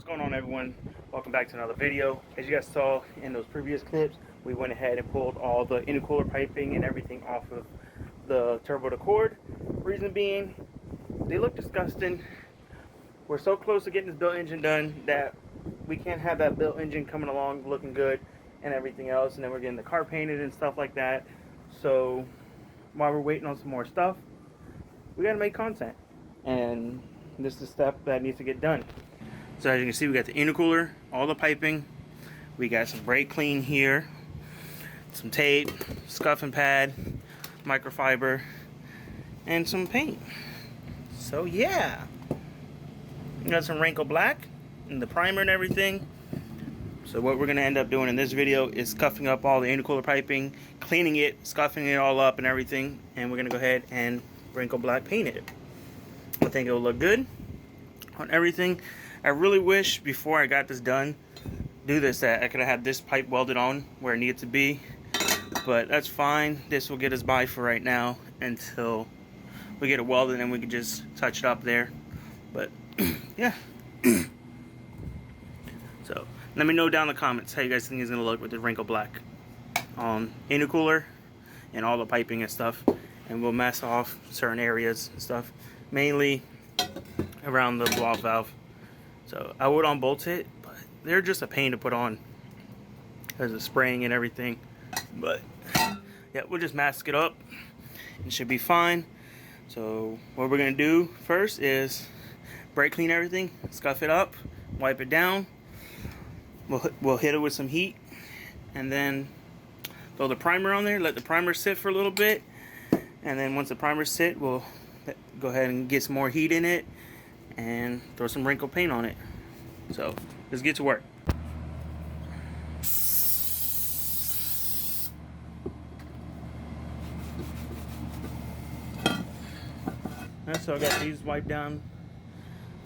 Going on, everyone? Welcome back to another video. As you guys saw in those previous clips, we went ahead and pulled all the intercooler piping and everything off of the turbo to cord. Reason being, they look disgusting. We're so close to getting this built engine done that we can't have that built engine coming along looking good and everything else, and then we're getting the car painted and stuff like that. So while we're waiting on some more stuff, we gotta make content, and this is the step that needs to get done. So as you can see, we got the intercooler, all the piping, we got some brake clean here, some tape, scuffing pad, microfiber, and some paint. So yeah, we got some wrinkle black and the primer and everything. So what we're gonna end up doing in this video is scuffing up all the intercooler piping, cleaning it, scuffing it all up and everything, and we're gonna go ahead and wrinkle black paint it. I think it will look good on everything. I really wish before I got this done, that I could have had this pipe welded on where it needed to be, but that's fine. This will get us by for right now until we get it welded and we can just touch it up there. But yeah. So let me know down in the comments how you guys think it's gonna look with the wrinkle black intercooler and all the piping and stuff, and we'll mask off certain areas and stuff, mainly around the blow-off valve. So I would unbolt it, but they're just a pain to put on because of spraying and everything. But yeah, we'll just mask it up. It should be fine. So what we're gonna do first is brake clean everything, scuff it up, wipe it down. We'll hit it with some heat, and then throw the primer on there. Let the primer sit for a little bit, and then once the primer sit, we'll go ahead and get some more heat in it and throw some wrinkle paint on it. So let's get to work. Alright, so I got these wiped down.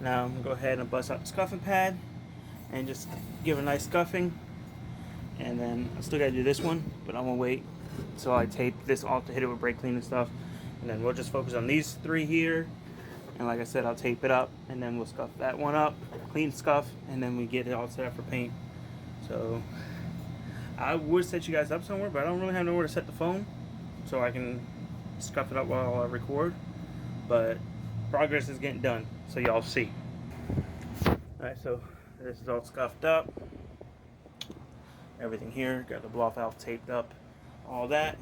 Now I'm gonna go ahead and bust out the scuffing pad and just give a nice scuffing. And then I still gotta do this one, but I'm gonna wait until I tape this off to hit it with brake clean and stuff. And then we'll just focus on these three here. And like I said, I'll tape it up, and then we'll scuff that one up, clean scuff, and then we get it all set up for paint. So I would set you guys up somewhere, but I don't really have nowhere to set the phone, so I can scuff it up while I record. But progress is getting done, so y'all see. Alright, so this is all scuffed up. Everything here, got the blow-off valve taped up, all that.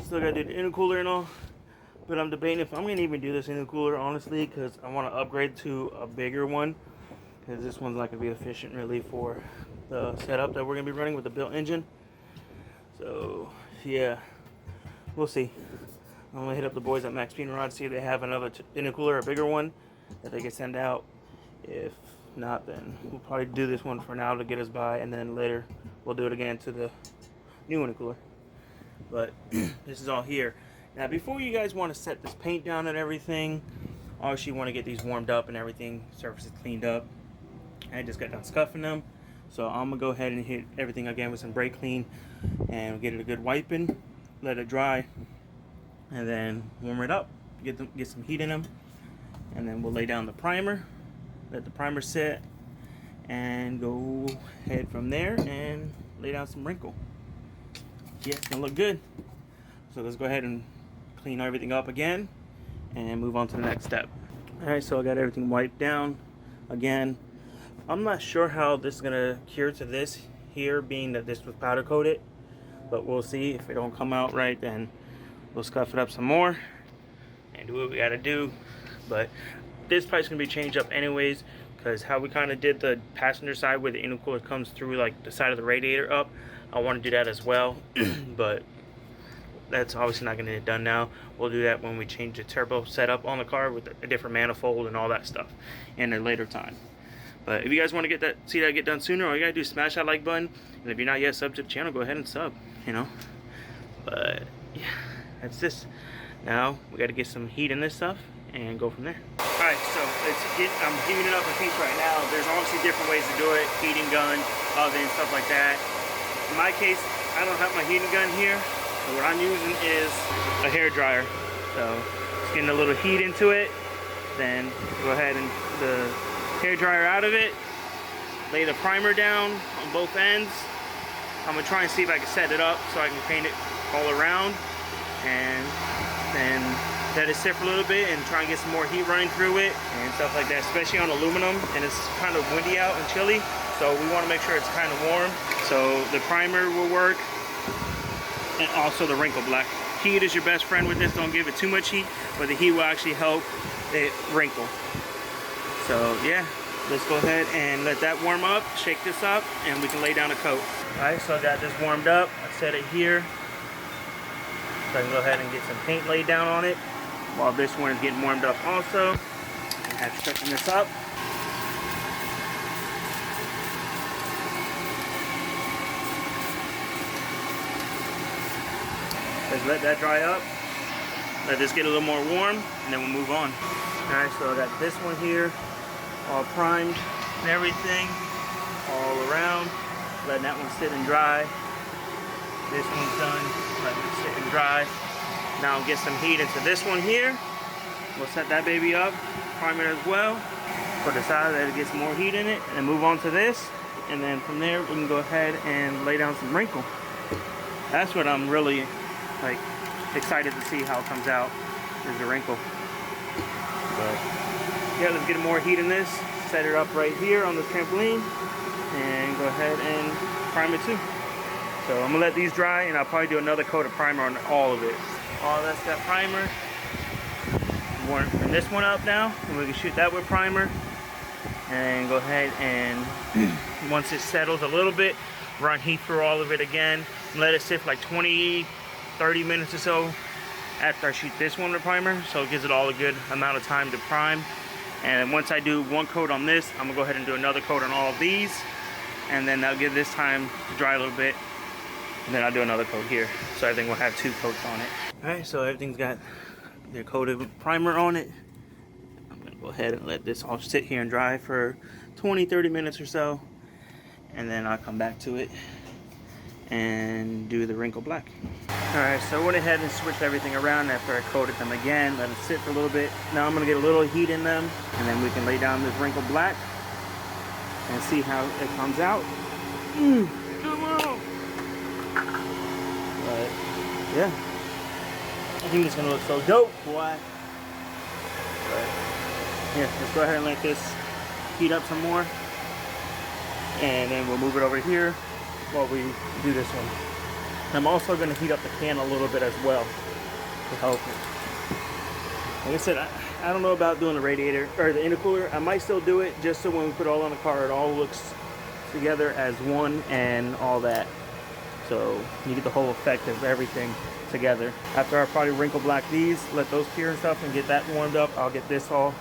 Still gotta do the intercooler and all. But I'm debating if I'm going to even do this intercooler, honestly, because I want to upgrade to a bigger one, because this one's not going to be efficient really for the setup that we're going to be running with the built engine. So yeah, we'll see. I'm going to hit up the boys at Max Paint Rod, see if they have another intercooler, a bigger one that they can send out. If not, then we'll probably do this one for now to get us by, and then later we'll do it again to the new intercooler. But this is all here. Now, before you guys want to set this paint down and everything, obviously you want to get these warmed up and everything, surfaces cleaned up. I just got done scuffing them, so I'm gonna go ahead and hit everything again with some brake clean and get it a good wiping, let it dry, and then warm it up get some heat in them, and then we'll lay down the primer, let the primer set, and go ahead from there and lay down some wrinkle. Yeah, it's gonna look good. So let's go ahead and clean everything up again and move on to the next step. All right, so I got everything wiped down again. I'm not sure how this is gonna cure to this here, being that this was powder coated, but we'll see. If it don't come out right, then we'll scuff it up some more and do what we gotta do. But this pipe's gonna be changed up anyways, because how we kind of did the passenger side where the intercooler comes through like the side of the radiator up, I want to do that as well. But that's obviously not going to get done now. We'll do that when we change the turbo setup on the car with a different manifold and all that stuff in a later time. But if you guys want to see that get done sooner, all you gotta do is smash that like button, and if you're not yet subbed to the channel, go ahead and sub, you know. But yeah, that's this. Now we got to get some heat in this stuff and go from there. All right, so I'm heating it up with heat right now. There's obviously different ways to do it: heating gun, oven, stuff like that. In my case, I don't have my heating gun here. So what I'm using is a hair dryer. So just getting a little heat into it, then go ahead and put the hair dryer out of it, lay the primer down on both ends. I'm gonna try and see if I can set it up so I can paint it all around, and then let it sit for a little bit and try and get some more heat running through it and stuff like that, especially on aluminum, and it's kind of windy out and chilly, so we want to make sure it's kind of warm. So the primer will work, and also the wrinkle black. Heat is your best friend with this. Don't give it too much heat, but the heat will actually help it wrinkle. So yeah, let's go ahead and let that warm up, shake this up, and we can lay down a coat. All right, so I got this warmed up. I set it here, so I can go ahead and get some paint laid down on it while this one is getting warmed up also. I have stretching this up. Let's let that dry up. Let this get a little more warm, and then we'll move on. All right, so I got this one here, all primed and everything, all around. Letting that one sit and dry. This one's done. Letting it sit and dry. Now I'll get some heat into this one here. We'll set that baby up, prime it as well. Put it aside, let it get some more heat in it, and then move on to this. And then from there, we can go ahead and lay down some wrinkle. That's what I'm really like excited to see how it comes out, is the wrinkle. But yeah, let's get more heat in this. Set it up right here on the trampoline and go ahead and prime it too. So I'm gonna let these dry, and I'll probably do another coat of primer on all of it. All that's got primer. Warm this one up now, and we can shoot that with primer. And go ahead and once it settles a little bit, run heat through all of it again. And let it sit for like 20-30 minutes or so after I shoot this one with primer, so it gives it all a good amount of time to prime. And once I do one coat on this, I'm gonna go ahead and do another coat on all of these, and then I'll give this time to dry a little bit, and then I'll do another coat here, so everything will have 2 coats on it. All right, so everything's got their coated with primer on it. I'm gonna go ahead and let this all sit here and dry for 20-30 minutes or so, and then I'll come back to it and do the wrinkle black. Alright, so I went ahead and switched everything around after I coated them again, let it sit for a little bit. Now I'm going to get a little heat in them, and then we can lay down this wrinkle black and see how it comes out. Come on! But yeah, I think it's going to look so dope, boy. But yeah, let's go ahead and let this heat up some more, and then we'll move it over here while we do this one. I'm also going to heat up the can a little bit as well to help it. Like I said, I don't know about doing the radiator or the intercooler. I might still do it just so when we put it all on the car, it all looks together as one and all that. So you get the whole effect of everything together. After I probably wrinkle black these, let those cure and stuff, and get that warmed up, I'll get this all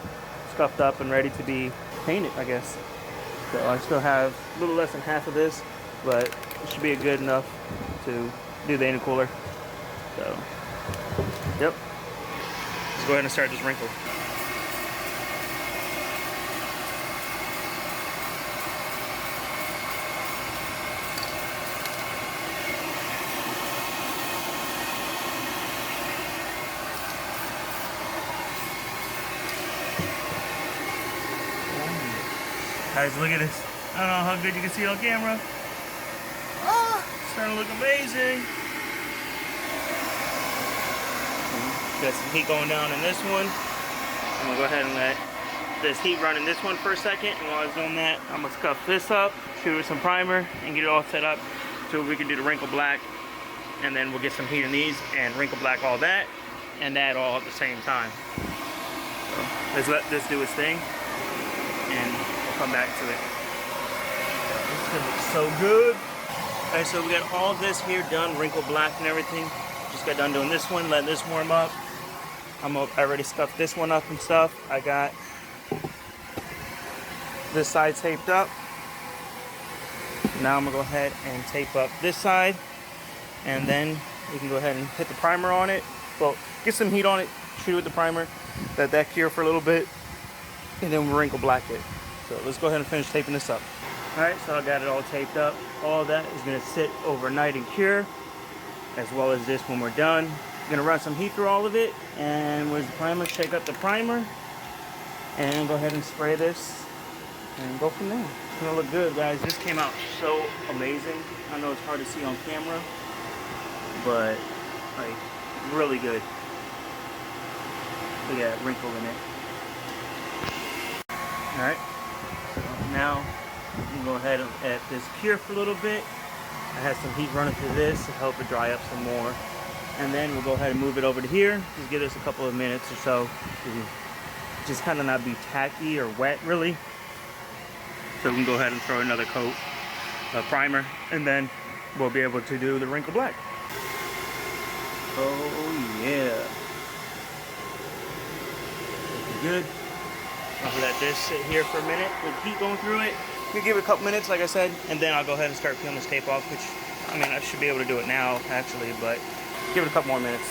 scuffed up and ready to be painted, I guess. So I still have a little less than half of this, but it should be good enough to do the intercooler. So, yep. Let's go ahead and start this wrinkle. Guys, look at this. I don't know how good you can see it on camera. Oh, it's starting to look amazing. Got some heat going down in this one. I'm gonna go ahead and let this heat run in this one for a second. And while I was doing that, I'm gonna scuff this up, shoot with some primer, and get it all set up so we can do the wrinkle black. And then we'll get some heat in these and wrinkle black all that, and that all at the same time. So let's let this do its thing, and we'll come back to it. This is gonna look so good. All right, so we got all this here done, wrinkle black and everything. Just got done doing this one, letting this warm up. I already scuffed this one up and stuff. I got this side taped up. Now I'm gonna go ahead and tape up this side, and then we can go ahead and hit the primer on it. Well, get some heat on it, shoot it with the primer, let that cure for a little bit, and then we'll wrinkle black it. So let's go ahead and finish taping this up. All right, so I got it all taped up. All that is gonna sit overnight and cure, as well as this when we're done. Gonna run some heat through all of it, and where's the primer? Shake up the primer, and go ahead and spray this, and go from there. It's gonna look good, guys. This came out so amazing. I know it's hard to see on camera, but like really good. Look at that wrinkle in it. All right. So now we can go ahead and let this cure for a little bit. I have some heat running through this to help it dry up some more. And then we'll go ahead and move it over to here. Just give this a couple of minutes or so to just kind of not be tacky or wet really. So we can go ahead and throw another coat of primer, and then we'll be able to do the wrinkle black. Oh yeah. Looking good. I'll let this sit here for a minute with heat going through it. You give it a couple minutes, like I said, and then I'll go ahead and start peeling this tape off, which, I mean, I should be able to do it now, actually, but give it a couple more minutes.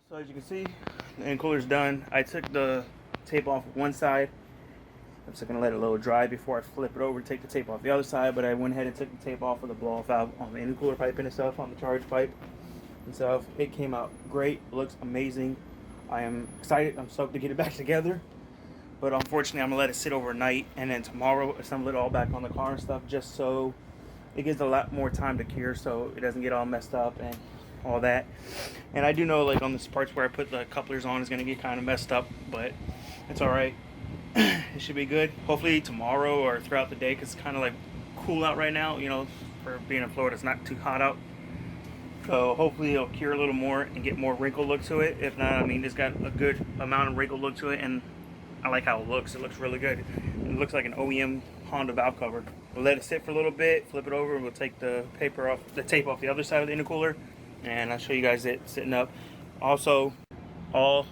So as you can see, the intercooler's done. I took the tape off one side. I'm just gonna let it a little dry before I flip it over, take the tape off the other side, but I went ahead and took the tape off of the blow-off valve on the intercooler pipe and stuff, on the charge pipe and stuff. It came out great, it looks amazing. I am excited, I'm stoked to get it back together. But unfortunately, I'm gonna let it sit overnight, and then tomorrow assemble it all back on the car and stuff, just so it gives a lot more time to cure, so it doesn't get all messed up and all that. And I do know, like, on the parts where I put the couplers on is going to get kind of messed up, but it's all right. It should be good. Hopefully tomorrow or throughout the day, because it's kind of like cool out right now, you know, for being in Florida, it's not too hot out. So hopefully it'll cure a little more and get more wrinkle look to it. If not, I mean, it's got a good amount of wrinkle look to it, and I like how it looks. It looks really good. It looks like an OEM Honda valve cover. We'll let it sit for a little bit, flip it over, and we'll take the paper off, the tape off the other side of the intercooler, and I'll show you guys it sitting up. Also, all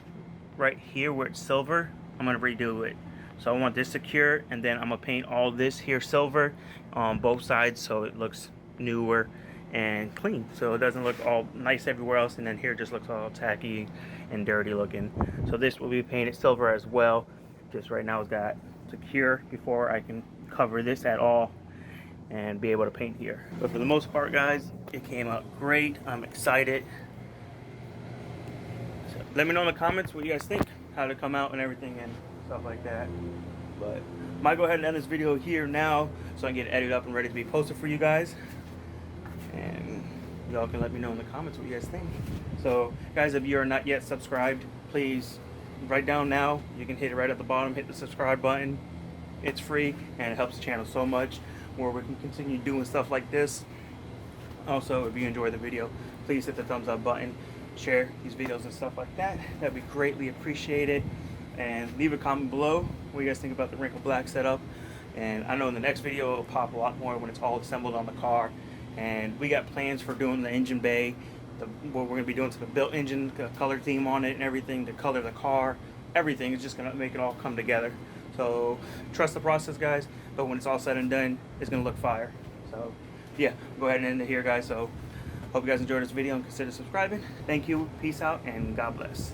right here where it's silver, I'm gonna redo it. So I want this to cure, and then I'm gonna paint all this here silver on both sides so it looks newer and clean, so it doesn't look all nice everywhere else, and then here it just looks all tacky and dirty looking. So this will be painted silver as well. Just right now it's got to cure before I can cover this at all and be able to paint here. But for the most part, guys, it came out great. I'm excited. So let me know in the comments what you guys think, how to come out and everything and stuff like that. But I might go ahead and end this video here now so I can get it edited up and ready to be posted for you guys. And y'all can let me know in the comments what you guys think. So guys, if you are not yet subscribed, please write down now. You can hit it right at the bottom, hit the subscribe button. It's free and it helps the channel so much, where we can continue doing stuff like this. Also, if you enjoy the video, please hit the thumbs up button, share these videos and stuff like that. That'd be greatly appreciated. And leave a comment below what you guys think about the wrinkle black setup. And I know in the next video it'll pop a lot more when it's all assembled on the car. And we got plans for doing the engine bay, what we're going to be doing to the built engine, color theme on it and everything, to color the car, everything. It's just gonna make it all come together. So trust the process, guys. But when it's all said and done, it's gonna look fire. So yeah, go ahead and end it here, guys. So hope you guys enjoyed this video and consider subscribing. Thank you, peace out, and God bless.